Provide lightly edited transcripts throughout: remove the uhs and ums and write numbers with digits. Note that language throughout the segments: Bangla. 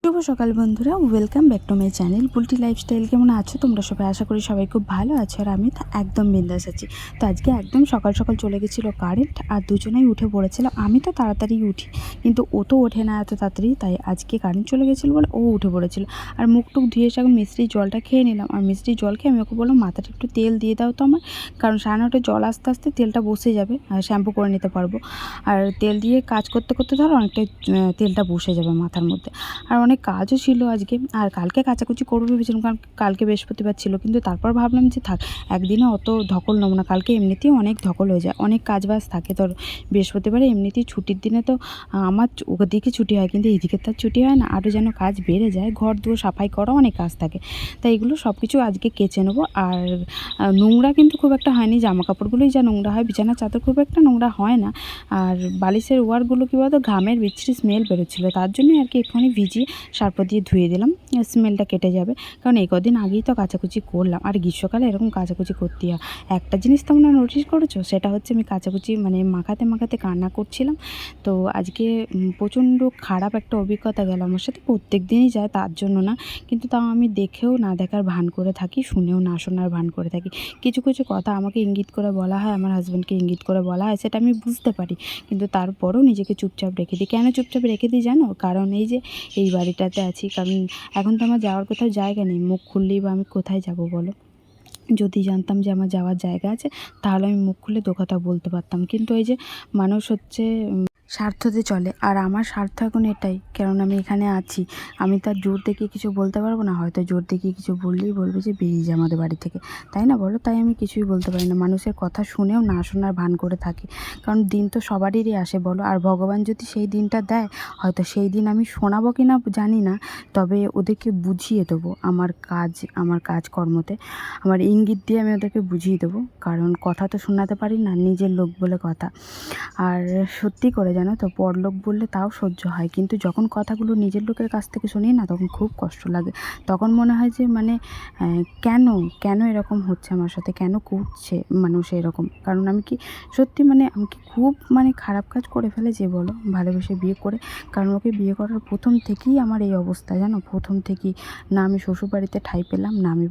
শুভ সকাল বন্ধুরা, welcome back to my channel Bulti lifestyle. কেমন আছো তোমরা সবাই? আশা করি সবাই খুব ভালো আছো, আর আমি তো একদম বিন্দাস আছি। তো আজকে একদম সকাল সকাল চলে গেছিলো কারেন্ট, আর দুজনেই উঠে পড়েছিলাম। আমি তো তাড়াতাড়ি উঠি, কিন্তু ও তো ওঠে না এত তাড়াতাড়ি, তাই আজকে কারেন্ট চলে গেছিলো বলে ও উঠে পড়েছিল। আর মুখ টুক ধুয়ে এসে এখন মিষ্টির জলটা খেয়ে নিলাম, আর মিষ্টির জল খেয়ে আমি ওকে বললাম মাথাটা একটু তেল দিয়ে দাও তো আমার, কারণ 9:30 জল আস্তে আস্তে তেলটা বসে যাবে আর শ্যাম্পু করে নিতে পারবো। আর তেল দিয়ে কাজ করতে করতে ধরো অনেকটা তেলটা বসে যাবে মাথার মধ্যে। আর অনেক কাজও ছিল আজকে, আর কালকে কাচাকুচি করবো ভেবেছিলাম, কারণ কালকে বৃহস্পতিবার ছিল। কিন্তু তারপর ভাবলাম যে থাক, একদিনে অত ধকল নেব না, কালকে এমনিতেই অনেক ধকল হয়ে যায়, অনেক কাজ বাজ থাকে। তোর বৃহস্পতিবারে এমনিতেই ছুটির দিনে তো আমার ওদিকে ছুটি হয়, কিন্তু এইদিকে তার ছুটি হয় না, আরও যেন কাজ বেড়ে যায়। ঘর দুয়ার সাফাই করা অনেক কাজ থাকে, তাই এগুলো সব কিছু আজকে কেচে নেবো। আর নোংরা কিন্তু খুব একটা হয়নি, জামা কাপড়গুলোই যা নোংরা হয়, বিছানার চাদর খুব একটা নোংরা হয় না। আর বালিশের ওয়ারগুলো কী বলতো, ঘামের বিচ্ছিরি স্মেল বেরোচ্ছিলো, তার জন্য আর কি একটুখানি ভিজিয়ে সার্ফ দিয়ে ধুয়ে দিলাম, স্মেলটা কেটে যাবে। কারণ এই কদিন আগেই তো কাচাকুচি করলাম, আর গ্রীষ্মকালে এরকম কাচাকুচি করতে হয়। একটা জিনিস তোমরা নোটিস করেছো, সেটা হচ্ছে আমি কাচাকুচি মানে মাখাতে মাখাতে কান্না করছিলাম। তো আজকে প্রচণ্ড খারাপ একটা অভিজ্ঞতা গেল আমার সাথে। প্রত্যেক দিনই যায় তার জন্য না, কিন্তু তাও আমি দেখেও না দেখার ভান করে থাকি, শুনেও না শোনার ভান করে থাকি। কিছু কিছু কথা আমাকে ইঙ্গিত করে বলা হয়, আমার হাজব্যান্ডকে ইঙ্গিত করে বলা হয়, সেটা আমি বুঝতে পারি, কিন্তু তারপরও নিজেকে চুপচাপ রেখে দিই। কেন চুপচাপ রেখে দিই জানো? কারণ এই বাড়িটাতে আছি, কারণ এখন তো আমার যাওয়ার কোথাও জায়গা নেই। মুখ খুললেই বা আমি কোথায় যাব বলো? যদি জানতাম যে আমার যাওয়ার জায়গা আছে, তাহলে আমি মুখ খুলে দু কথা বলতে পারতাম। কিন্তু এই যে মানুষ হচ্ছে স্বার্থতে চলে, আর আমার স্বার্থ এখন এটাই, কারণ আমি এখানে আছি। আমি তার জোর দেখিয়ে কিছু বলতে পারবো না, হয়তো জোর দেখিয়ে কিছু বললেই বলবে যে বেরিয়ে যায় আমাদের বাড়ি থেকে, তাই না বলো? তাই আমি কিছুই বলতে পারি না, মানুষের কথা শুনেও না শোনার ভান করে থাকি। কারণ দিন তো সবারই আসে বলো, আর ভগবান যদি সেই দিনটা দেয়, হয়তো সেই দিন আমি শোনাবো কি না জানি না, তবে ওদেরকে বুঝিয়ে দেবো আমার কাজকর্মতে, আমার ইঙ্গিত দিয়ে আমি ওদেরকে বুঝিয়ে দেবো। কারণ কথা তো শোনাতে পারি না, নিজের লোক বলে কথা। আর সত্যি করে জানো তো, পরলোক বললে তাও সহ্য হয়, কিন্তু যখন কথাগুলো নিজের লোকের কাছ থেকে শুনি না, তখন খুব কষ্ট লাগে। তখন মনে হয় যে মানে কেন কেন এরকম হচ্ছে আমার সাথে, কেন করছে মানুষ এরকম? কারণ আমি কি সত্যি আমি কি খুব খারাপ কাজ করে ফেলেছি বলো ভালোবেসে বিয়ে করে? কারণ ওকে বিয়ে করার প্রথম থেকেই আমার এই অবস্থা, জানো, প্রথম থেকেই। না আমি শ্বশুরবাড়িতে ঠাঁই পেলাম, না আমি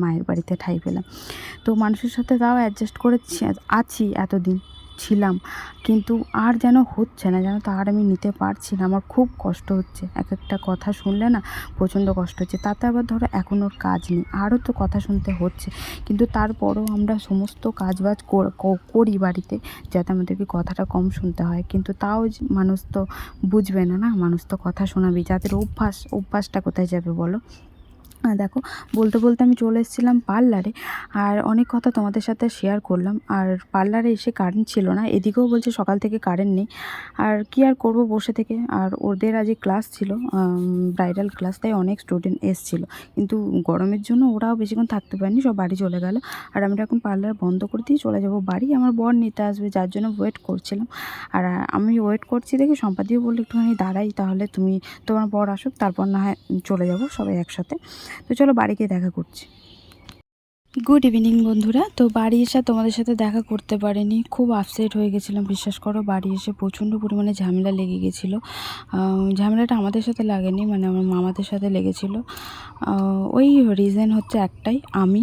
মায়ের বাড়িতে ঠাঁই পেলাম। তো মানুষের সাথে তাও অ্যাডজাস্ট করে আছি, এতদিন ছিলাম, কিন্তু আর যেন হচ্ছে না, যেন তো আর আমি নিতে পারছি না। আমার খুব কষ্ট হচ্ছে, এক একটা কথা শুনলে না প্রচণ্ড কষ্ট হচ্ছে। তাতে আবার ধরো এখন ওর কাজ নেই, আরও তো কথা শুনতে হচ্ছে, কিন্তু তারপরও আমরা সমস্ত কাজবাজ করি বাড়িতে, যাতে আমাদেরকে কথাটা কম শুনতে হয়। কিন্তু তাও মানুষ তো বুঝবে না, মানুষ তো কথা শোনাবেই। যাদের অভ্যাসটা কোথায় যাবে বলো? দেখো, বলতে বলতে আমি চলে এসেছিলাম পার্লারে, আর অনেক কথা তোমাদের সাথে শেয়ার করলাম। আর পার্লারে এসে কারেন্ট ছিল না, এদিকেও বলছে সকাল থেকে কারেন্ট নেই। আর কি আর করব বসে থেকে। আর ওদের আজকে ক্লাস ছিল, ব্রাইডাল ক্লাস, তাই অনেক স্টুডেন্ট এসেছিলো, কিন্তু গরমের জন্য ওরাও বেশিক্ষণ থাকতে পারেনি, সব বাড়ি চলে গেল। আর আমরা এখন পার্লার বন্ধ করে দিয়ে চলে যাব বাড়ি, আমার বর নিতে আসবে, যার জন্য ওয়েট করছিলাম। আর আমি ওয়েট করছি দেখে সম্পাদিও বললো একটুখানি দাঁড়াই, তাহলে তোমার বর আসুক, তারপর না হয় চলে যাব সবাই একসাথে। তো চলো বাড়ি গিয়ে দেখা করছি। গুড ইভিনিং বন্ধুরা। তো বাড়ি এসে তোমাদের সাথে দেখা করতে পারিনি, খুব আপসেট হয়ে গেছিলাম, বিশ্বাস করো। বাড়ি এসে প্রচণ্ড পরিমাণে ঝামেলা লেগে গেছিলো। ঝামেলাটা আমাদের সাথে লাগেনি, আমার মামাদের সাথে লেগেছিলো। ওই রিজন হচ্ছে একটাই, আমি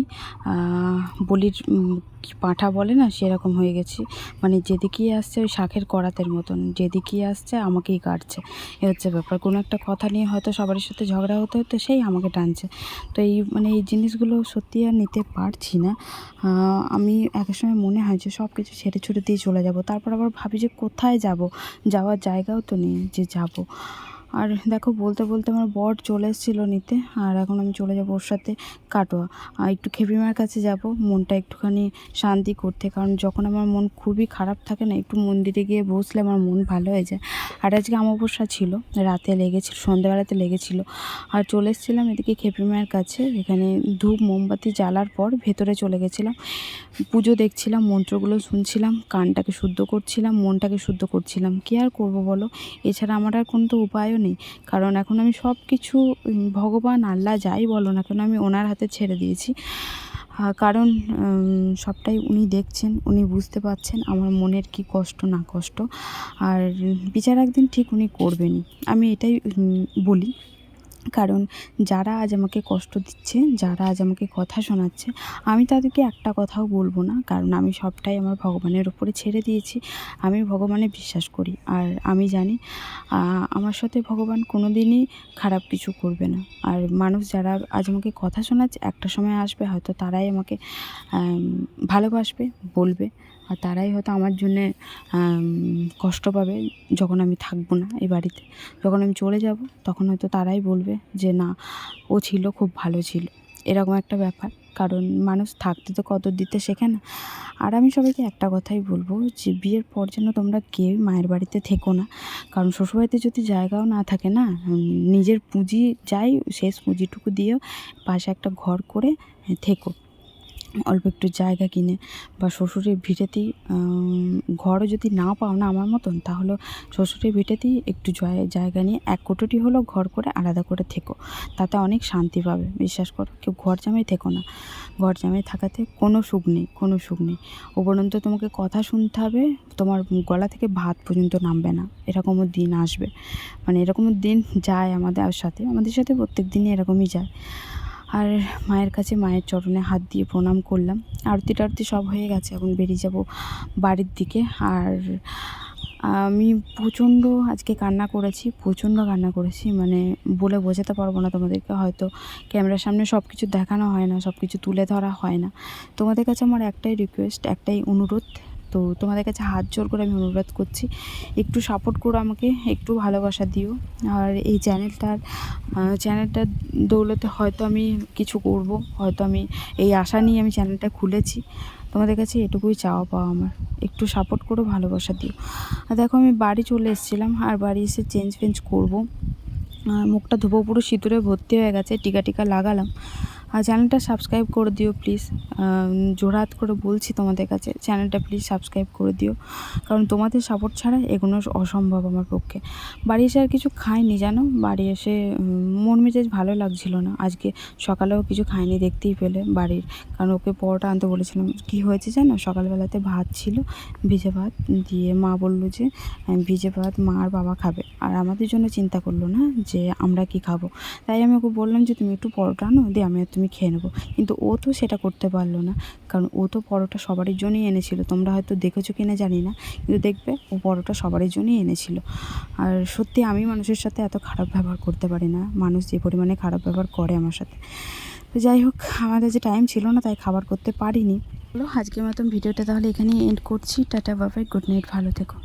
বলির পাঁঠা বলে না, সেরকম হয়ে গেছি। যেদিকেই আসছে ওই শাঁখের করাতের মতন, যেদিকেই আসছে আমাকেই কাটছে, এ হচ্ছে ব্যাপার। কোনো একটা কথা নিয়ে হয়তো সবার সাথে ঝগড়া হতে হতে সেই আমাকে টানছে। তো এই জিনিসগুলো সত্যি আর নিতে পারছি না। আমি এক সময় মনে হয় যে সব কিছু ছেড়ে ছুড়ে দিয়ে চলে যাব, তারপর আবার ভাবি যে কোথায় যাব, যাওয়ার জায়গাও তো নেই যে যাব। আর দেখো, বলতে বলতে আমার বর চলে এসেছিলো নিতে, আর এখন আমি চলে যাবো ওর সাথে কাটোয়া। একটু খেপিমার কাছে যাব, মনটা একটুখানি শান্তি করতে। কারণ যখন আমার মন খুবই খারাপ থাকে না, একটু মন্দিরে গিয়ে বসলে আমার মন ভালো হয়ে যায়। আর আজকে অমাবস্যা ছিল, রাতে লেগেছিল, সন্ধ্যাবেলাতে লেগেছিল। আর চলে এসেছিলাম এদিকে খেপিমার কাছে, এখানে ধূপ মোমবাতি জ্বালার পর ভেতরে চলে গেছিলাম, পুজো দেখছিলাম, মন্ত্রগুলো শুনছিলাম, কানটাকে শুদ্ধ করছিলাম, মনটাকে শুদ্ধ করছিলাম। কী আর করবো বলো? এছাড়া আমার আর কোনো তো উপায়ও নেই। কারণ এখন আমি সব কিছু ভগবান আল্লাহ যাই বলো না কেন, আমি ওনার হাতে ছেড়ে দিয়েছি। কারণ সবটাই উনি দেখছেন, উনি বুঝতে পারছেন আমার মনের কি কষ্ট না কষ্ট। আর বিচার একদিন ঠিক উনি করবেনই, আমি এটাই বলি। কারণ যারা আজ আমাকে কষ্ট দিচ্ছে, যারা আজ আমাকে কথা শোনাচ্ছে, আমি তাদেরকে একটা কথাও বলবো না, কারণ আমি সবটাই আমার ভগবানের উপরে ছেড়ে দিয়েছি। আমি ভগবানে বিশ্বাস করি, আর আমি জানি আমার সাথে ভগবান কোনো দিনই খারাপ কিছু করবে না। আর মানুষ যারা আজ আমাকে কথা শোনাচ্ছে, একটা সময় আসবে হয়তো তারাই আমাকে ভালোবাসবে, বলবে, আর তারাই হয়তো আমার জন্যে কষ্ট পাবে যখন আমি থাকবো না এই বাড়িতে। যখন আমি চলে যাব তখন হয়তো তারাই বলবে যে না, ও ছিল, খুব ভালো ছিল, এরকম একটা ব্যাপার। কারণ মানুষ থাকতে তো কদর দিতে শেখে না। আর আমি সবাইকে একটা কথাই বলবো যে বিয়ের পর যেন তোমরা কেউ মায়ের বাড়িতে থেকো না। কারণ শ্বশুরবাড়িতে যদি জায়গাও না থাকে না, নিজের পুঁজি যাই, শেষ পুঁজিটুকু দিয়েও পাশে একটা ঘর করে থেকো, অল্প একটু জায়গা কিনে, বা শ্বশুরের ভিটেতেই ঘরও যদি না পাও না আমার মতন, তাহলে শ্বশুরের ভিটেতেই একটু জায়গা নিয়ে এক কোঠরি হলেও ঘর করে আলাদা করে থেকো, তাতে অনেক শান্তি পাবে। বিশ্বাস করো, কেউ ঘর জামাই থেকো না। ঘর জামাই থাকাতে কোনো সুখ নেই, কোনো সুখ নেই। উপরন্তু তোমাকে কথা শুনতে হবে, তোমার গলা থেকে ভাত পর্যন্ত নামবে না, এরকমও দিন আসবে। মানে এরকমও দিন যায় আমাদের সাথে প্রত্যেক দিনই এরকমই যায়। আর মায়ের কাছে, মায়ের চরণে হাত দিয়ে প্রণাম করলাম। আরতি টারতি সব হয়ে গেছে, এখন বেরিয়ে যাব বাড়ির দিকে। আর আমি প্রচণ্ড আজকে কান্না করেছি, প্রচণ্ড কান্না করেছি, মানে বলে বোঝাতে পারবো না তোমাদেরকে। হয়তো ক্যামেরার সামনে সব কিছু দেখানো হয় না, সব কিছু তুলে ধরা হয় না। তোমাদের কাছে আমার একটাই রিকোয়েস্ট, একটাই অনুরোধ, তো তোমাদের কাছে হাত জোর করে আমি অনুরোধ করছি, একটু সাপোর্ট করো আমাকে, একটু ভালোবাসা দিও। আর এই চ্যানেলটার দৌলতে হয়তো আমি কিছু করব, হয়তো আমি এই আশা নিয়ে আমি চ্যানেলটা খুলেছি। তোমাদের কাছে এটুকুই চাওয়া পাওয়া আমার, একটু সাপোর্ট করো, ভালোবাসা দিও। আর দেখো, আমি বাড়ি চলে এসেছিলাম, আর বাড়ি এসে চেঞ্জ ফেঞ্জ করবো, মুখটা ধোবো, পুরো সিঁদুরে ভর্তি হয়ে গেছে, টিকা টিকা লাগালাম। আর চ্যানেলটা সাবস্ক্রাইব করে দিও প্লিজ, জোড়হাত করে বলছি তোমাদের কাছে, চ্যানেলটা প্লিজ সাবস্ক্রাইব করে দিও, কারণ তোমাদের সাপোর্ট ছাড়া এগোনো অসম্ভব আমার পক্ষে। বাড়ি এসে আর কিছু খাইনি জানো, বাড়ি এসে মন মেজাজ ভালো লাগছিল না। আজকে সকালেও কিছু খাইনি, দেখতেই পেলে বাড়ির, কারণ ওকে পরোটা আনতে বলেছিলাম। কী হয়েছে জানো, সকালবেলাতে ভাত ছিল, ভিজে ভাত, দিয়ে মা বললো যে ভিজে ভাত মা আর বাবা খাবে, আর আমাদের জন্য চিন্তা করলো না যে আমরা কি খাবো। তাই আমি ওকে বললাম যে তুমি একটু পরোটা আনো, দিয়ে আমি আর তুমি খেয়ে নেবো। কিন্তু ও তো সেটা করতে পারলো না, কারণ ও তো পরোটা সবারই জন্যই এনেছিল। তোমরা হয়তো দেখেছো কিনা জানি না, কিন্তু দেখবে ও পরোটা সবারই জন্যই এনেছিল। আর সত্যি আমি মানুষের সাথে এত খারাপ ব্যবহার করতে পারি না, মানুষ যে পরিমাণে খারাপ ব্যবহার করে আমার সাথে। তো যাই হোক, আমাদের যে টাইম ছিল না তাই খাবার করতে পারিনি। আজকের মতন ভিডিওটা তাহলে এখানেই এন্ড করছি। Tata, bye bye, good night, ভালো থেকো।